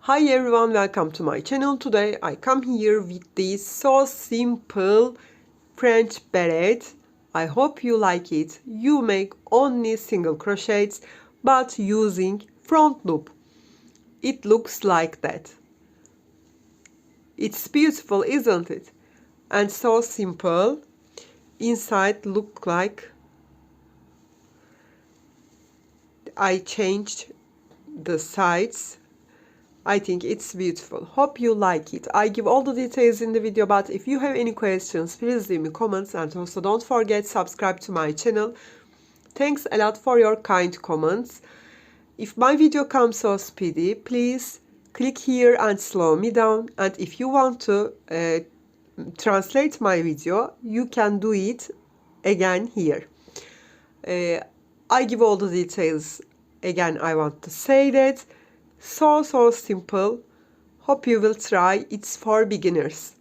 Hi everyone, welcome to my channel. Today I come here with this so simple French beret. I hope you like it. You make only single crochets but using front loop. It looks like that. It's beautiful, isn't it? And so simple. Inside look like I changed the sides. I think it's beautiful. Hope you like it. I give all the details in the video, but if you have any questions, please leave me comments, and also don't forget subscribe to my channel. Thanks a lot for your kind comments. If my video comes so speedy, please click here and slow me down. And if you want to translate my video, you can do it again here. I give all the details again. I want to say that so simple. Hope you will try. It's for beginners.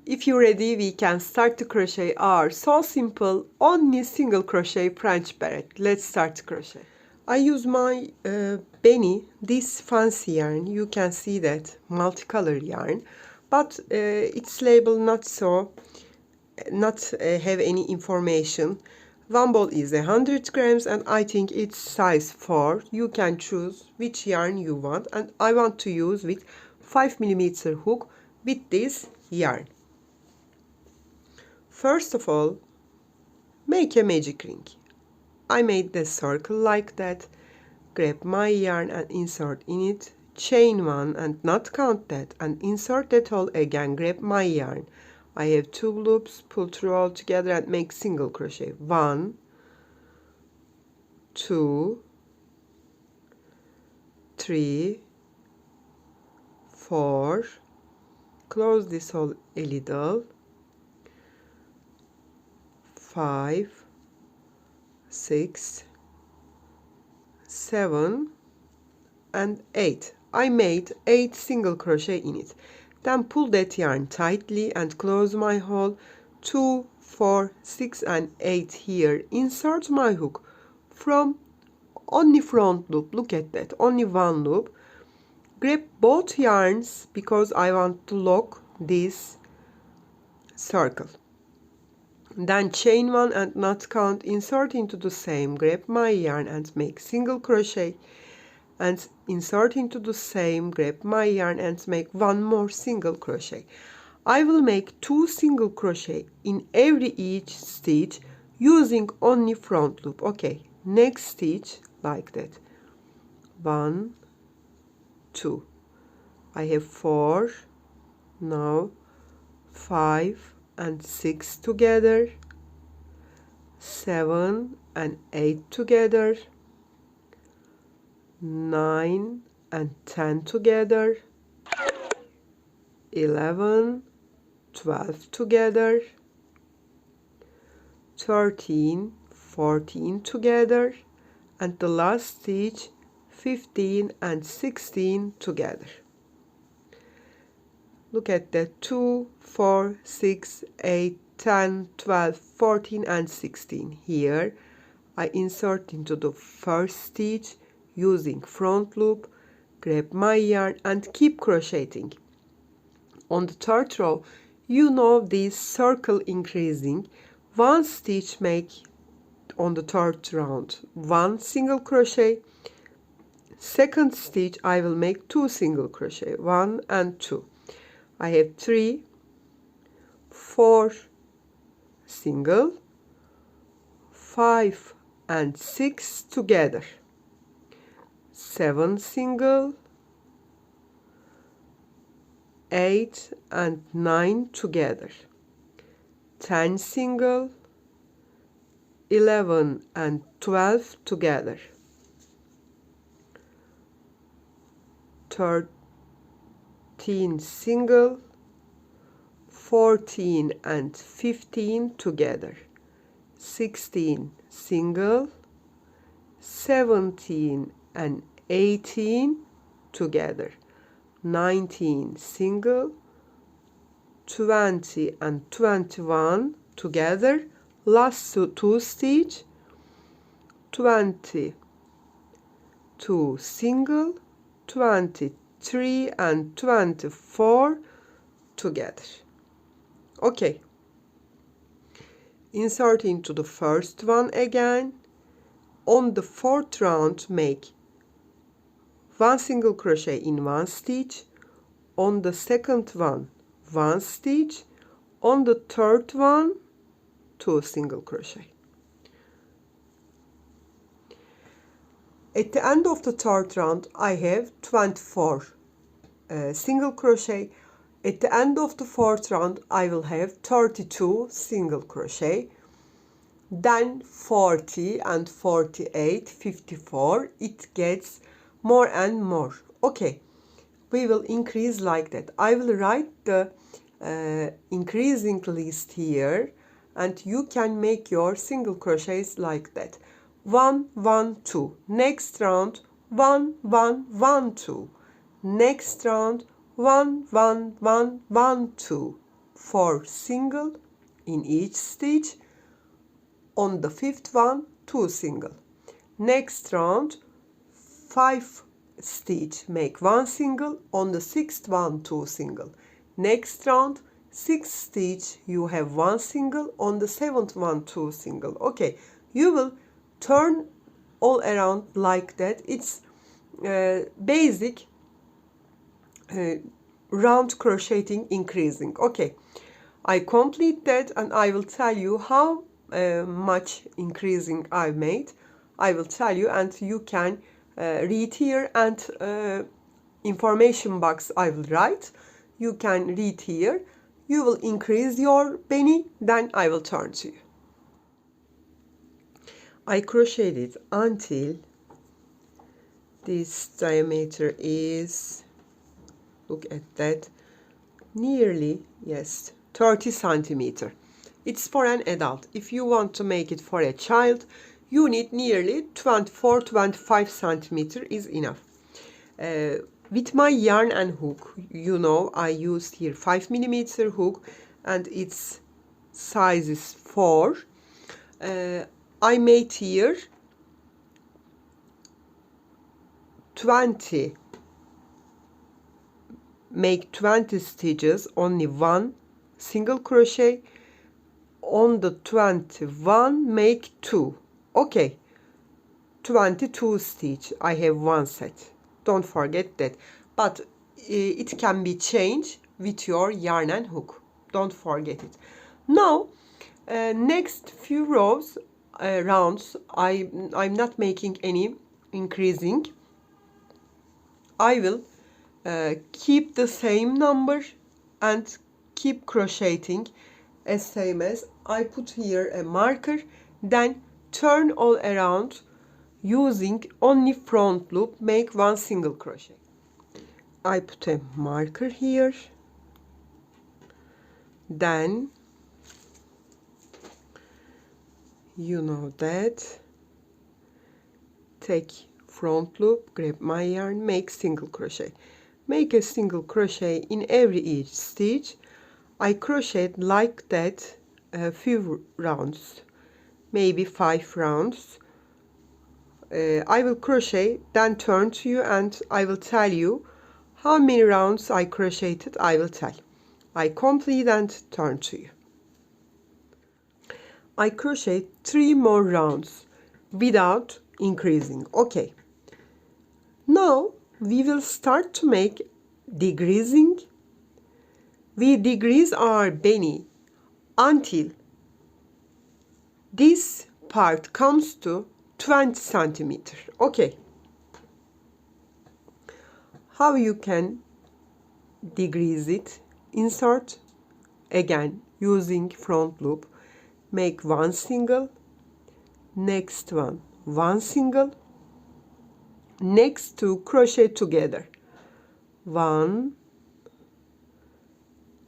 If you're ready, we can start to crochet our so simple only single crochet French beret. Let's start to crochet. I use my Beanie, this fancy yarn. You can see that multicolor yarn, but its label not have any information. One ball is 100 grams and I think it's size 4. You can choose which yarn you want, and I want to use with 5mm hook with this yarn. First of all, make a magic ring. I made the circle like that. Grab my yarn and insert in it. Chain 1 and not count that, and insert that hole again. Grab my yarn. I have 2 loops, pull through all together and make single crochet. 1, 2, 3, 4, close this hole a little, 5, 6, 7 and 8. I made 8 single crochet in it. Then pull that yarn tightly and close my hole. 2, 4, 6 and 8 here. Insert my hook from only front loop. Look at that, only one loop. Grab both yarns because I want to lock this circle. Then chain 1 and not count, insert into the same. Grab my yarn and make single crochet, and insert into the same, grab my yarn and make one more single crochet. I will make 2 single crochet in each stitch using only front loop. Okay, next stitch like that. 1, 2. I have 4, now 5 and 6 together, 7 and 8 together, 9 and 10 together, 11, 12 together, 13, 14 together, and the last stitch 15 and 16 together. Look at that, 2, 4, 6, 8, 10, 12, 14 and 16. Here I insert into the first stitch using front loop, grab my yarn and keep crocheting. On the third row, you know this circle increasing. One stitch make on the third round 1 single crochet. Second stitch I will make 2 single crochet, 1 and 2. I have 3, 4 single, 5 and 6 together, 7 single, 8 and 9 together, 10 single, 11 and 12 together, 13 single, 14 and 15 together, 16 single, 17 and 18 together, 19 single, 20 and 21 together, last 2 stitch, 22 single, 23 and 24 together. Okay, insert into the first one again. On the fourth round, make 1 single crochet in 1 stitch. On the second one, 1 stitch. On the third one, 2 single crochet. At the end of the third round, I have 24 single crochet. At the end of the fourth round, I will have 32 single crochet. Then 40 and 48, 54. It gets more and more. Okay, we will increase like that. I will write the increasing list here, and you can make your single crochets like that. 1 1 2. Next round 1 1 1 2. Next round 1 1 1 1 2. 4 single in each stitch. On the fifth one, 2 single. Next round 5 stitch, make 1 single. On the sixth one, 2 single. Next round 6 stitch, you have 1 single. On the seventh one, 2 single. Okay, you will turn all around like that. It's basic round crocheting increasing. Okay, I complete that and I will tell you how much increasing I made. I will tell you, and you can read here, and information box I will write. You can read here. You will increase your beanie, then I will turn to you. I crocheted until this diameter is, look at that, nearly, yes, 30 centimeter. It's for an adult. If you want to make it for a child, you need nearly 24-25 centimeter is enough. With my yarn and hook, you know, I used here 5mm hook and its size is 4. I made here 20. Make 20 stitches, only 1 single crochet. On the 21, make 2. Okay, 22 stitch. I have 1 set. Don't forget that. But it can be changed with your yarn and hook. Don't forget it. Now, next few rows, rounds, I'm not making any increasing. I will keep the same number and keep crocheting as same as I put here a marker, then turn all around using only front loop, make 1 single crochet. I put a marker here, then you know that, take front loop, grab my yarn, make single crochet. Make a single crochet in every each stitch. I crocheted like that a few rounds, maybe 5 rounds. I will crochet, then turn to you and I will tell you how many rounds I crocheted. I will tell. I complete and turn to you. I crochet 3 more rounds without increasing. Okay. Now we will start to make decreasing. We decrease our beanie until this part comes to 20 centimeter. Okay. How you can decrease it? Insert again using front loop. Make 1 single. Next one 1 single. Next 2 crochet together. 1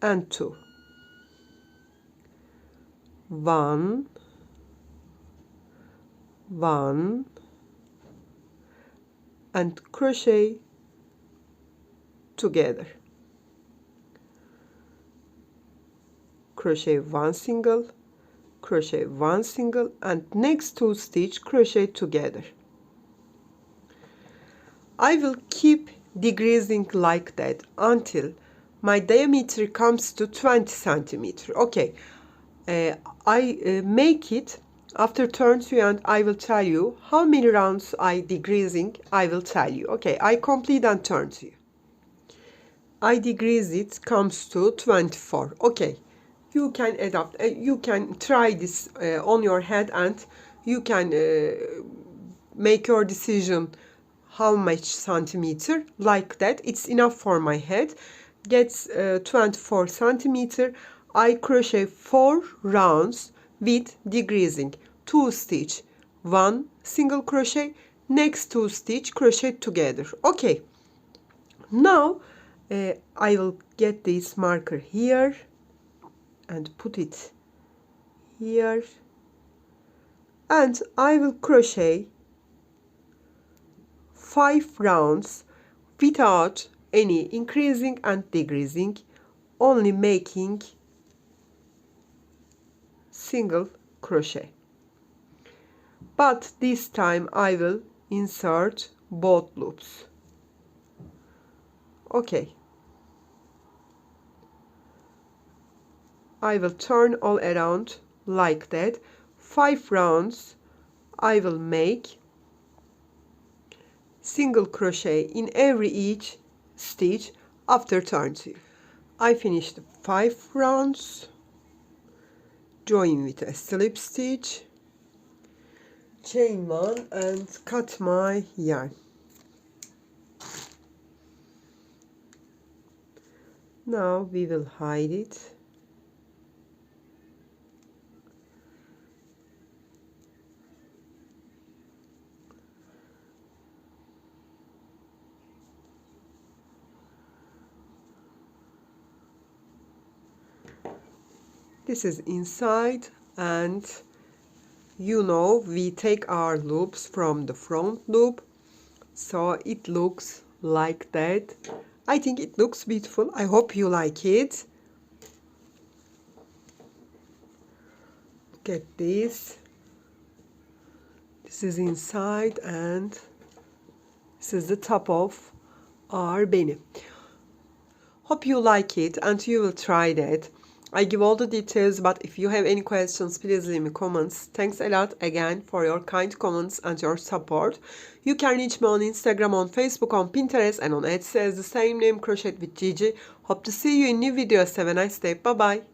and 2. 1 1 and crochet together. Crochet 1 single, crochet 1 single, and next 2 stitch crochet together. I will keep decreasing like that until my diameter comes to 20 centimeter. Okay, I make it after turn 2 and I will tell you how many rounds I decreasing. I will tell you. Okay, I complete and turn to you. I decrease it comes to 24. Okay, you can adapt. You can try this on your head and you can make your decision how much centimeter like that. It's enough for my head. Gets 24 centimeter. I crochet 4 rounds with decreasing 2 stitch, 1 single crochet, next 2 stitch crochet together. Okay, now I will get this marker here and put it here, and I will crochet 5 rounds without any increasing and decreasing, only making single crochet. But this time I will insert both loops. Okay, I will turn all around like that. 5 rounds I will make single crochet in every each stitch after turn 2. I finished 5 rounds, join with a slip stitch, chain 1 and cut my yarn. Now we will hide it. This is inside, and you know we take our loops from the front loop, so it looks like that. I think it looks beautiful. I hope you like it. Look at this. This is inside and this is the top of our beanie. Hope you like it and you will try that. I give all the details, but if you have any questions, please leave me comments. Thanks a lot again for your kind comments and your support. You can reach me on Instagram, on Facebook, on Pinterest, and on Etsy as the same name, Crochet with Gigi. Hope to see you in new videos. Have a nice day. Bye bye.